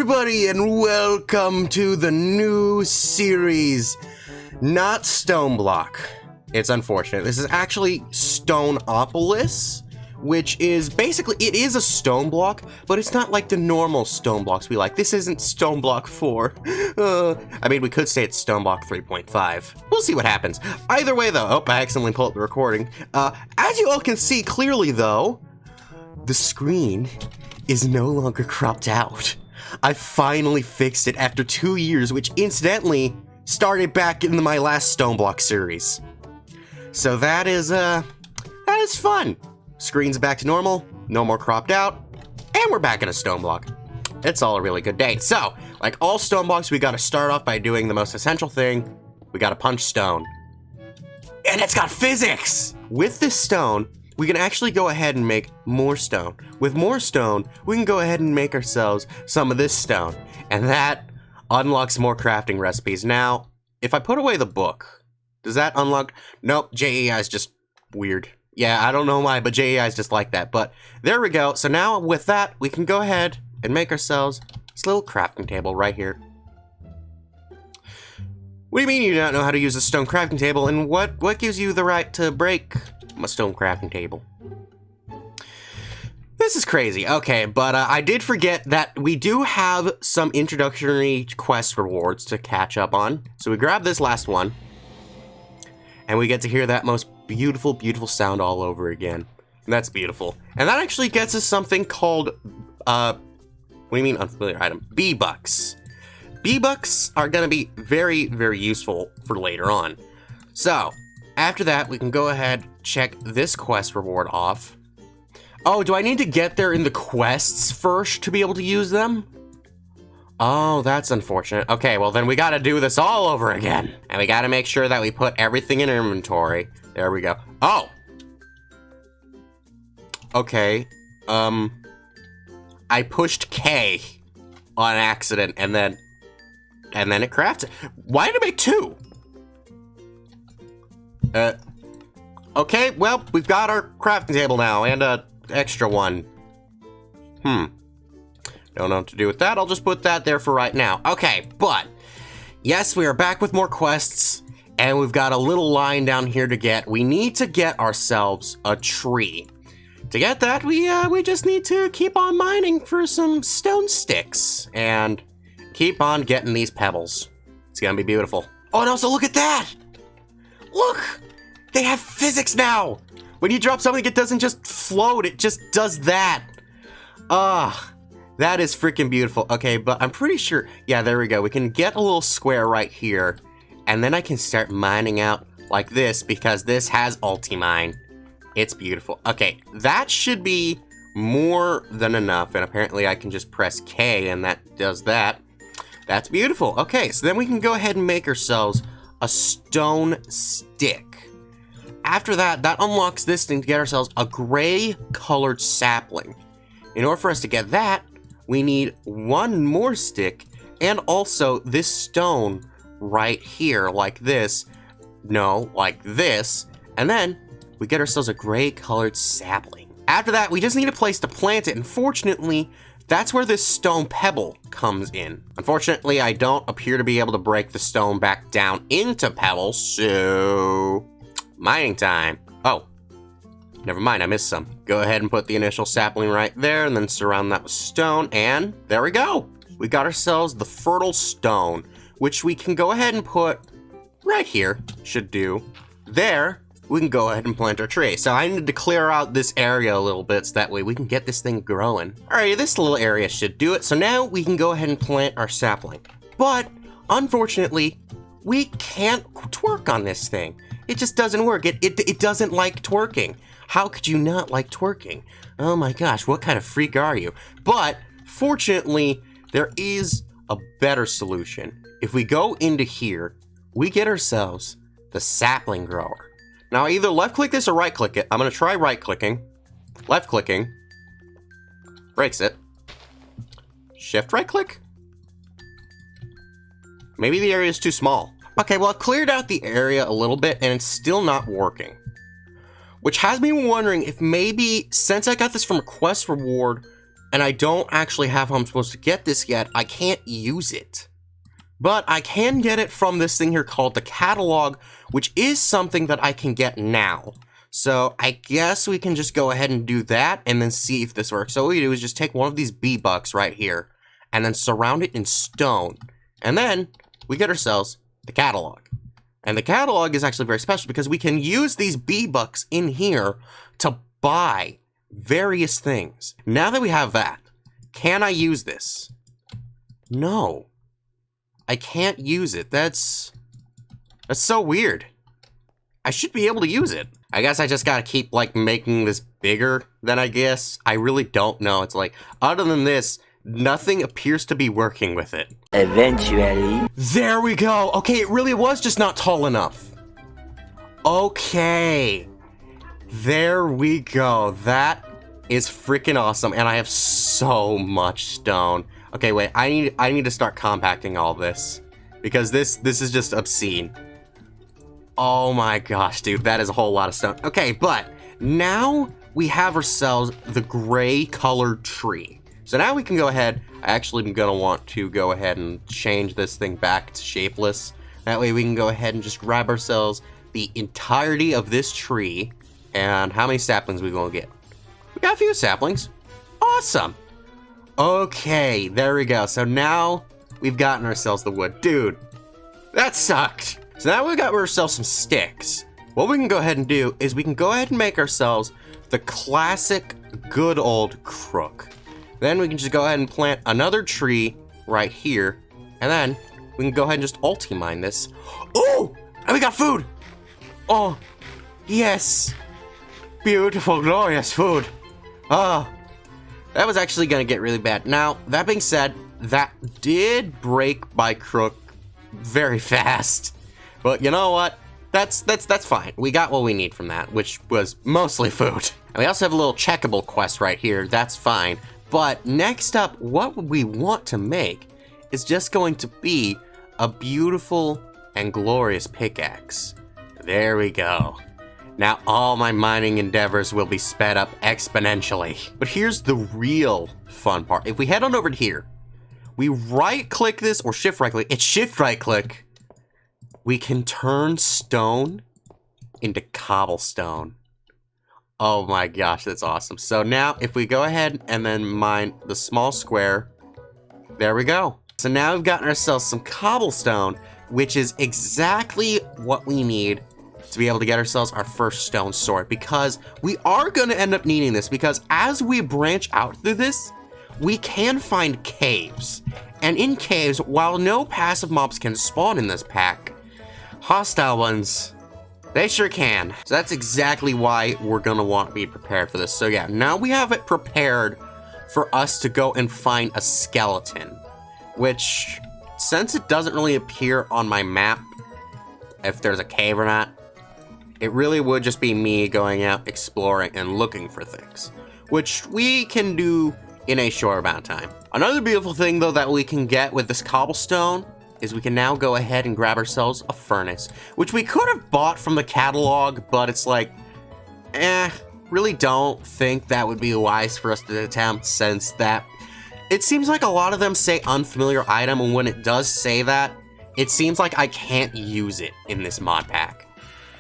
everybody, and welcome to the new series. Not Stoneblock. It's unfortunate. This is actually Stoneopolis, which is basically, it is a stone block, but it's not like the normal stone blocks we like. This isn't Stoneblock 4. I mean, we could say it's Stoneblock 3.5. We'll see what happens. Either way, though, oh, I accidentally pulled up the recording. As you all can see clearly, though, the screen is no longer cropped out. I finally fixed it after 2 years, which incidentally started back in my last Stoneblock series. So that is fun. Screen's back to normal, no more cropped out, and we're back in a stone block. It's all a really good day. So, like all stone blocks, we gotta start off by doing the most essential thing. We gotta punch stone. And it's got physics! With this stone, we can actually go ahead and make more stone. With more stone, we can go ahead and make ourselves some of this stone. And that unlocks more crafting recipes. Now, if I put away the book, does that unlock? Nope, JEI is just weird. Yeah, I don't know why, but JEI is just like that. But there we go. So now with that, we can go ahead and make ourselves this little crafting table right here. What do you mean you don't know how to use a stone crafting table? And what gives you the right to break a stone crafting table? This is crazy. Okay, but I did forget that we do have some introductory quest rewards to catch up on. So we grab this last one, and we get to hear that most beautiful, beautiful sound all over again. And that's beautiful. And that actually gets us something called, what do you mean unfamiliar item? B-Bucks. B-Bucks are gonna be very, very useful for later on. So, after that, we can go ahead, check this quest reward off. Oh, do I need to get there in the quests first to be able to use them? Oh, that's unfortunate. Okay, well then we gotta do this all over again. And we gotta make sure that we put everything in inventory. There we go. Oh! Okay, I pushed K on accident and then it crafted. Why did it make 2? Okay, well, we've got our crafting table now and a extra one. Don't know what to do with that. I'll just put that there for right now. Okay, but yes, we are back with more quests, and we've got a little line down here to get. We need to get ourselves a tree. To get that, we just need to keep on mining for some stone sticks and keep on getting these pebbles. It's gonna be beautiful. Oh, and also look at that! Look! They have physics now! When you drop something, it doesn't just float, it just does that. That is freaking beautiful. Okay, but I'm pretty sure, yeah, there we go. We can get a little square right here, and then I can start mining out like this because this has ulti-mine. It's beautiful. Okay, that should be more than enough, and apparently I can just press K and that does that. That's beautiful. Okay, so then we can go ahead and make ourselves a stone stick. After that, that unlocks this thing to get ourselves a gray colored sapling. In order for us to get that, we need one more stick and also this stone right here, like this. No, like this. And then we get ourselves a gray colored sapling. After that, we just need a place to plant it. And fortunately, that's where this stone pebble comes in. Unfortunately, I don't appear to be able to break the stone back down into pebbles, so mining time. Oh, never mind, I missed some. Go ahead and put the initial sapling right there and then surround that with stone, and there we go. We got ourselves the fertile stone, which we can go ahead and put right here, should do. There, we can go ahead and plant our tree. So I need to clear out this area a little bit so that way we can get this thing growing. Alright, this little area should do it. So now we can go ahead and plant our sapling. But, unfortunately, we can't twerk on this thing. It just doesn't work. It doesn't like twerking. How could you not like twerking? Oh my gosh, what kind of freak are you? But, fortunately, there is a better solution. If we go into here, we get ourselves the sapling grower. Now, either left-click this or right-click it. I'm going to try right-clicking. Left-clicking. Breaks it. Shift right-click? Maybe the area is too small. Okay, well, I've cleared out the area a little bit, and it's still not working. Which has me wondering if maybe, since I got this from a quest reward, and I don't actually have how I'm supposed to get this yet. I can't use it. But I can get it from this thing here called the catalog, which is something that I can get now. So I guess we can just go ahead and do that and then see if this works. So what we do is just take one of these bee-bucks right here and then surround it in stone. And then we get ourselves the catalog. And the catalog is actually very special because we can use these bee-bucks in here to buy various things. Now that we have that, can I use this? No. I can't use it. That's so weird. I should be able to use it. I guess I just gotta keep, like, making this bigger than I guess. I really don't know. It's like, other than this, nothing appears to be working with it. Eventually. There we go. Okay, it really was just not tall enough. Okay. There we go. That is freaking awesome. And I have so much stone. Okay, wait. I need to start compacting all this. Because this is just obscene. Oh my gosh, dude. That is a whole lot of stone. Okay, but now we have ourselves the gray colored tree. So now we can go ahead. I actually am going to want to go ahead and change this thing back to shapeless. That way we can go ahead and just grab ourselves the entirety of this tree. And how many saplings we going to get? We got a few saplings. Awesome. Okay, there we go. So now we've gotten ourselves the wood. Dude, that sucked. So now we've got ourselves some sticks. What we can go ahead and do is we can go ahead and make ourselves the classic good old crook. Then we can just go ahead and plant another tree right here. And then we can go ahead and just ulti-mine this. Oh, and we got food. Oh, yes. Beautiful, glorious food. Oh, that was actually going to get really bad. Now, that being said, that did break my crook very fast. But you know what? That's fine. We got what we need from that, which was mostly food. And we also have a little checkable quest right here. That's fine. But next up, what we want to make is just going to be a beautiful and glorious pickaxe. There we go. Now all my mining endeavors will be sped up exponentially. But here's the real fun part. If we head on over to here, we right-click this, or shift-right-click. It's shift-right-click. We can turn stone into cobblestone. Oh my gosh, that's awesome. So now if we go ahead and then mine the small square, there we go. So now we've gotten ourselves some cobblestone, which is exactly what we need to be able to get ourselves our first stone sword, because we are going to end up needing this, because as we branch out through this, we can find caves. And in caves, while no passive mobs can spawn in this pack, hostile ones, they sure can. So that's exactly why we're going to want to be prepared for this. So yeah, now we have it prepared for us to go and find a skeleton, which, since it doesn't really appear on my map if there's a cave or not, it really would just be me going out exploring and looking for things, which we can do in a short amount of time. Another beautiful thing though that we can get with this cobblestone is we can now go ahead and grab ourselves a furnace, which we could have bought from the catalog, but it's like, really don't think that would be wise for us to attempt, since that it seems like a lot of them say unfamiliar item, and when it does say that, it seems like I can't use it in this mod pack,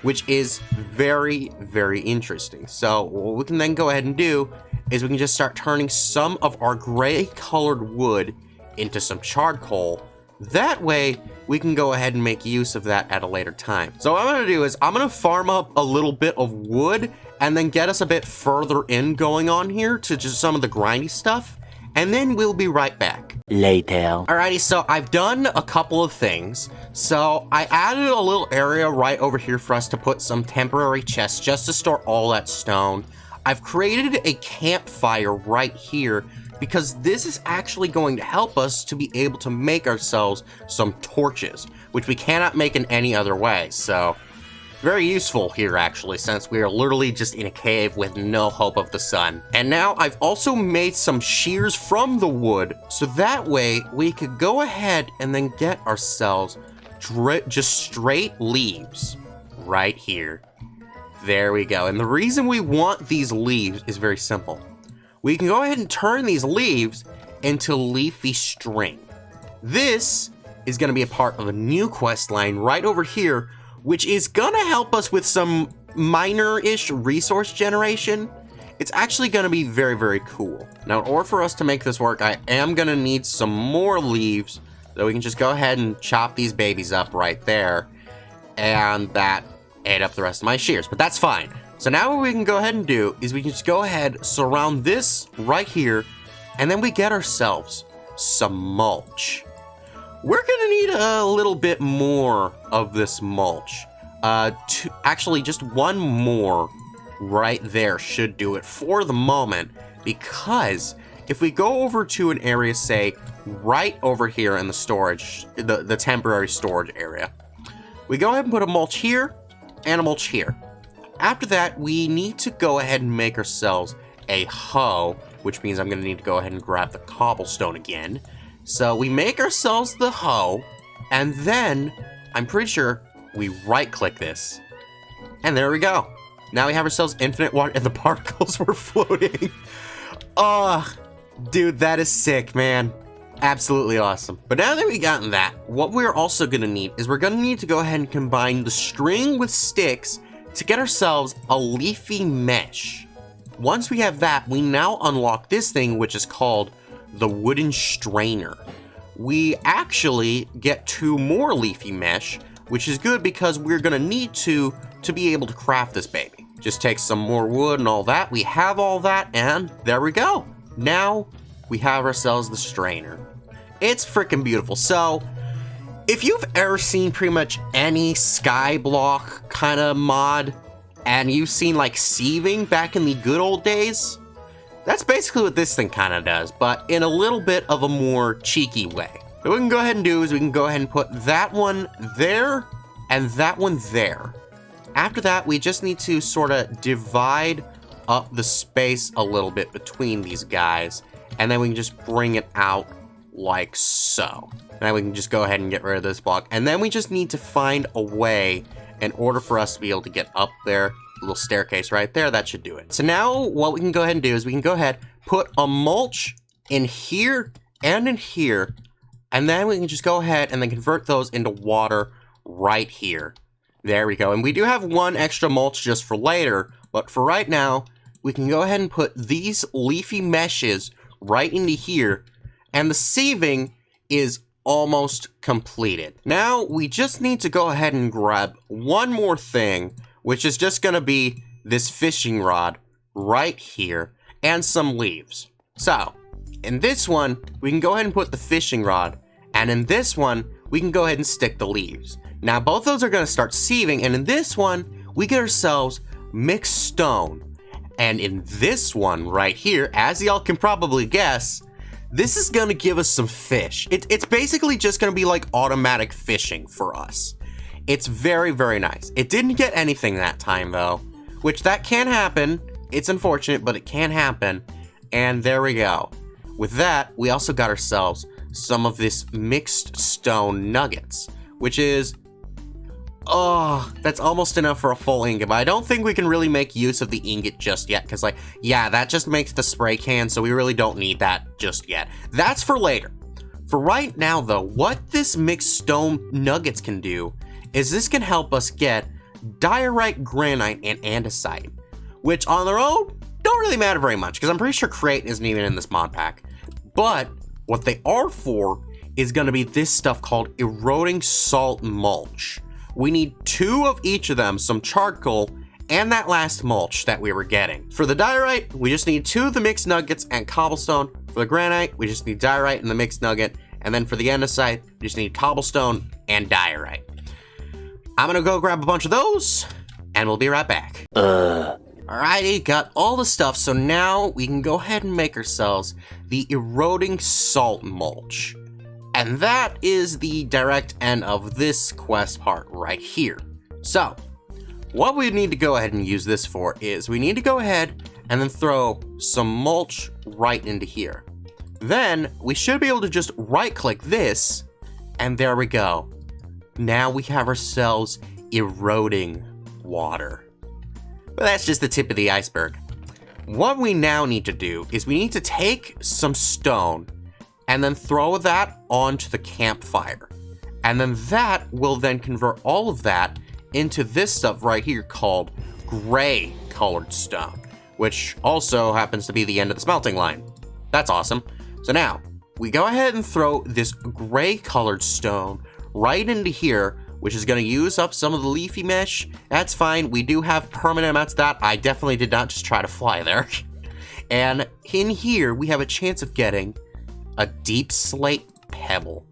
which is very, very interesting. So what we can then go ahead and do is we can just start turning some of our gray colored wood into some charcoal. That way we can go ahead and make use of that at a later time. So what I'm going to do is I'm going to farm up a little bit of wood and then get us a bit further in going on here to just some of the grindy stuff. And then we'll be right back. Later. Alrighty, so I've done a couple of things. So I added a little area right over here for us to put some temporary chests just to store all that stone. I've created a campfire right here because this is actually going to help us to be able to make ourselves some torches, which we cannot make in any other way. So very useful here, actually, since we are literally just in a cave with no hope of the sun. And now I've also made some shears from the wood, so that way we could go ahead and then get ourselves just straight leaves right here. There we go. And the reason we want these leaves is very simple. we can go ahead and turn these leaves into leafy string. This is going to be a part of a new quest line right over here, which is going to help us with some minor-ish resource generation. It's actually going to be very, very cool. Now, in order for us to make this work, I am going to need some more leaves, so we can just go ahead and chop these babies up right there, and that ate up the rest of my shears, but that's fine. So now what we can go ahead and do is we can just go ahead, surround this right here, and then we get ourselves some mulch. We're gonna need a little bit more of this mulch. Actually, just one more right there should do it for the moment, because if we go over to an area, say, right over here in the storage, the temporary storage area, we go ahead and put a mulch here and a mulch here. After that, we need to go ahead and make ourselves a hoe, which means I'm going to need to go ahead and grab the cobblestone again. So we make ourselves the hoe, and then I'm pretty sure we right-click this. And there we go. Now we have ourselves infinite water, and the particles were floating. Oh, dude, that is sick, man. Absolutely awesome. But now that we've gotten that, what we're also going to need is we're going to need to go ahead and combine the string with sticks to get ourselves a leafy mesh. Once we have that, we now unlock this thing, which is called the wooden strainer. We actually get 2 more leafy mesh, which is good because we're going to need to be able to craft this baby. Just take some more wood and all that. We have all that, and there we go. Now we have ourselves the strainer. It's freaking beautiful. So if you've ever seen pretty much any skyblock kind of mod, and you've seen like sieving back in the good old days, that's basically what this thing kind of does, but in a little bit of a more cheeky way. So what we can go ahead and do is we can go ahead and put that one there and that one there. After that, we just need to sort of divide up the space a little bit between these guys, and then we can just bring it out like so. Now we can just go ahead and get rid of this block, and then we just need to find a way in order for us to be able to get up there. A little staircase right there, that should do it. So now what we can go ahead and do is we can go ahead, put a mulch in here and in here, and then we can just go ahead and then convert those into water right here. There we go. And we do have 1 extra mulch just for later, but for right now, we can go ahead and put these leafy meshes right into here, and the sieving is almost completed. Now we just need to go ahead and grab one more thing, which is just going to be this fishing rod right here and some leaves. So in this one, we can go ahead and put the fishing rod, and in this one, we can go ahead and stick the leaves. Now both those are going to start sieving, and in this one, we get ourselves mixed stone. And in this one right here, as y'all can probably guess, this is going to give us some fish. It's basically just going to be like automatic fishing for us. It's very, very nice. It didn't get anything that time though, which that can happen. It's unfortunate, but it can happen. And there we go. With that, we also got ourselves some of this mixed stone nuggets, which is, oh, that's almost enough for a full ingot, but I don't think we can really make use of the ingot just yet, because, like, yeah, that just makes the spray can, so we really don't need that just yet. That's for later. For right now, though, what this mixed stone nuggets can do is this can help us get diorite, granite, and andesite, which on their own don't really matter very much, because I'm pretty sure crate isn't even in this mod pack. But what they are for is going to be this stuff called eroding salt mulch. We need 2 of each of them, some charcoal, and that last mulch that we were getting. For the diorite, we just need 2 of the mixed nuggets and cobblestone. For the granite, we just need diorite and the mixed nugget. And then for the andesite, we just need cobblestone and diorite. I'm gonna go grab a bunch of those, and we'll be right back. Alrighty, got all the stuff, so now we can go ahead and make ourselves the eroding salt mulch. And that is the direct end of this quest part right here. So, what we need to go ahead and use this for is we need to go ahead and then throw some mulch right into here. Then, we should be able to just right-click this, and there we go. Now we have ourselves eroding water. But that's just the tip of the iceberg. what we now need to do is we need to take some stone and then throw that onto the campfire. And then that will then convert all of that into this stuff right here called gray colored stone, which also happens to be the end of the smelting line. That's awesome. So now we go ahead and throw this gray colored stone right into here, which is going to use up some of the leafy mesh. That's fine. We do have permanent amounts of that. I definitely did not just try to fly there. And in here, we have a chance of getting a deep slate pebble,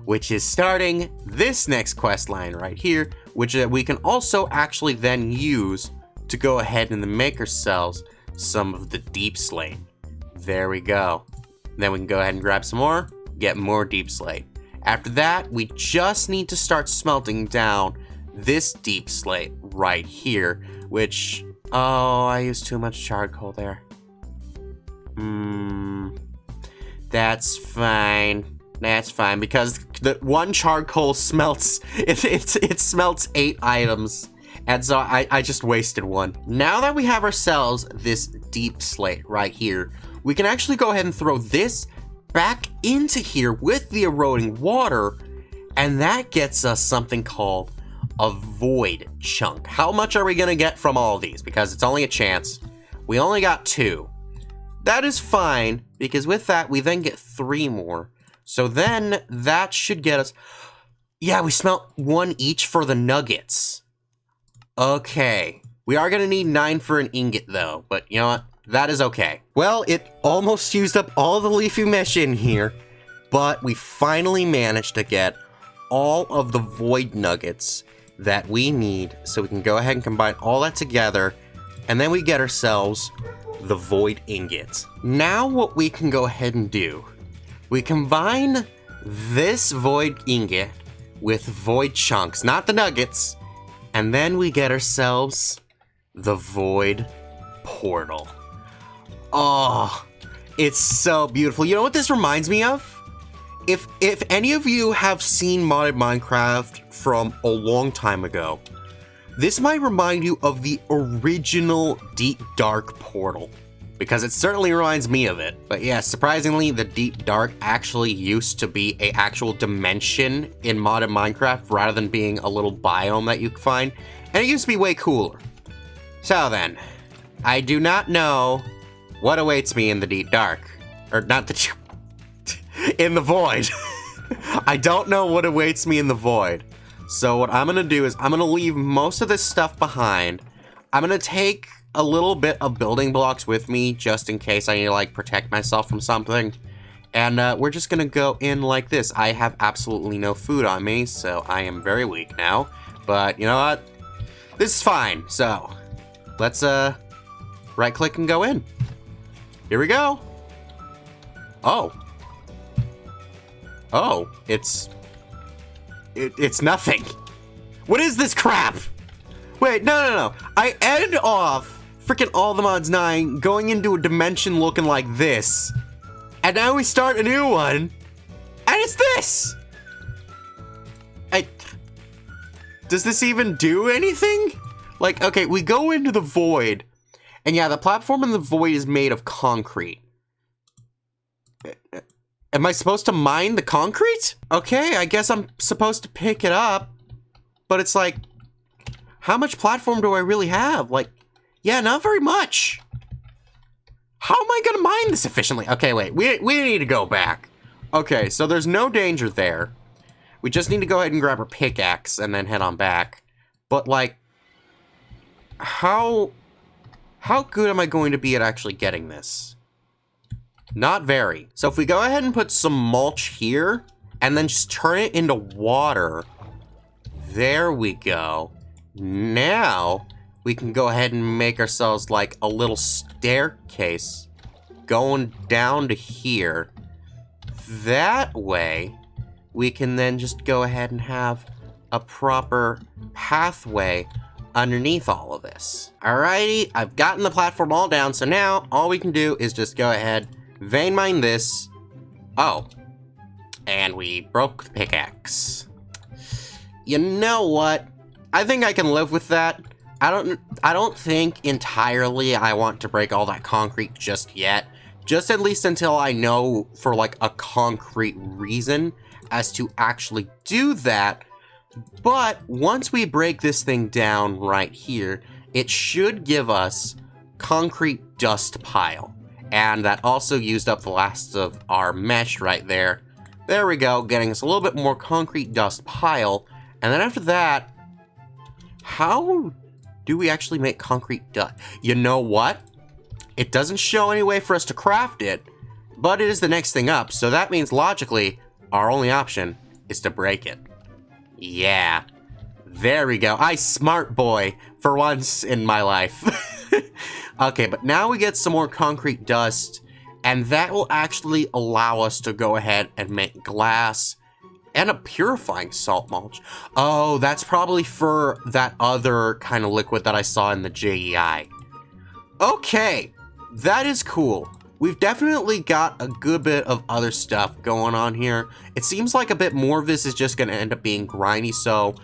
which is starting this next quest line right here, which we can also actually then use to go ahead and make ourselves some of the deep slate. There we go. Then we can go ahead and grab some more, get more deep slate. After that, we just need to start smelting down this deep slate right here, which, oh, I used too much charcoal there. That's fine. That's fine, because the one charcoal smelts, it smelts 8 items. And so I just wasted one. Now that we have ourselves this deep slate right here, we can actually go ahead and throw this back into here with the eroding water, and that gets us something called a void chunk. How much are we gonna get from all of these? Because it's only a chance. We only got 2. That is fine, because with that, we then get 3 more. So then that should get us, yeah, we smelt 1 each for the nuggets. Okay, we are gonna need 9 for an ingot though, but you know what? That is okay. Well, it almost used up all the leafy mesh in here, but we finally managed to get all of the void nuggets that we need, so we can go ahead and combine all that together, and then we get ourselves the void ingots. Now what we can go ahead and do, we combine this void ingot with void chunks, not the nuggets, and then we get ourselves the void portal. Oh, it's so beautiful. You know what this reminds me of? If any of you have seen modded Minecraft from a long time ago, this might remind you of the original Deep Dark portal, because it certainly reminds me of it. But yeah, surprisingly, the Deep Dark actually used to be an actual dimension in modded Minecraft rather than being a little biome that you could find, and it used to be way cooler. So then, I do not know what awaits me in the Deep Dark, or not the in the void. I don't know what awaits me in the void. So what I'm gonna do is I'm gonna leave most of this stuff behind. I'm gonna take a little bit of building blocks with me just in case I need to like protect myself from something. And we're just gonna go in like this. I have absolutely no food on me, so I am very weak now. But you know what? This is fine. So let's right click and go in. Here we go. Oh. Oh, it's nothing. What is this crap? Wait, no. I ended off freaking All the Mods 9 going into a dimension looking like this. And now we start a new one. And it's this. Does this even do anything? Like, okay, we go into the void. And yeah, the platform in the void is made of concrete. Am I supposed to mine the concrete? Okay, I guess I'm supposed to pick it up. But it's like, how much platform do I really have? Like, yeah, not very much. How am I gonna mine this efficiently? Okay, wait, we need to go back. Okay, so there's no danger there. We just need to go ahead and grab our pickaxe and then head on back. But like, how good am I going to be at actually getting this? Not very. So if we go ahead and put some mulch here, and then just turn it into water, there we go. Now, we can go ahead and make ourselves like a little staircase going down to here. That way, we can then just go ahead and have a proper pathway underneath all of this. Alrighty, I've gotten the platform all down, so now all we can do is just go ahead, vein mine this. Oh, and we broke the pickaxe. You know what? I think I can live with that. I don't think entirely I want to break all that concrete just yet. Just at least until I know for like a concrete reason as to actually do that. But once we break this thing down right here, it should give us concrete dust pile. And that also used up the last of our mesh right there. There we go, getting us a little bit more concrete dust pile. And then after that, how do we actually make concrete dust? You know what? It doesn't show any way for us to craft it, but it is the next thing up. So that means logically, our only option is to break it. Yeah, there we go. I smart boy for once in my life. Okay, but now we get some more concrete dust, and that will actually allow us to go ahead and make glass and a purifying salt mulch. Oh, that's probably for that other kind of liquid that I saw in the JEI. Okay, that is cool. We've definitely got a good bit of other stuff going on here. It seems like a bit more of this is just going to end up being grindy, so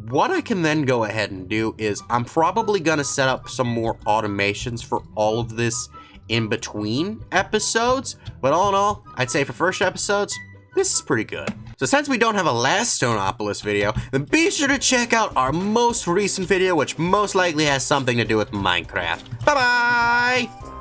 what I can then go ahead and do is I'm probably going to set up some more automations for all of this in between episodes. But all in all, I'd say for first episodes, this is pretty good. So since we don't have a last Stoneopolis video, then be sure to check out our most recent video, which most likely has something to do with Minecraft. Bye-bye!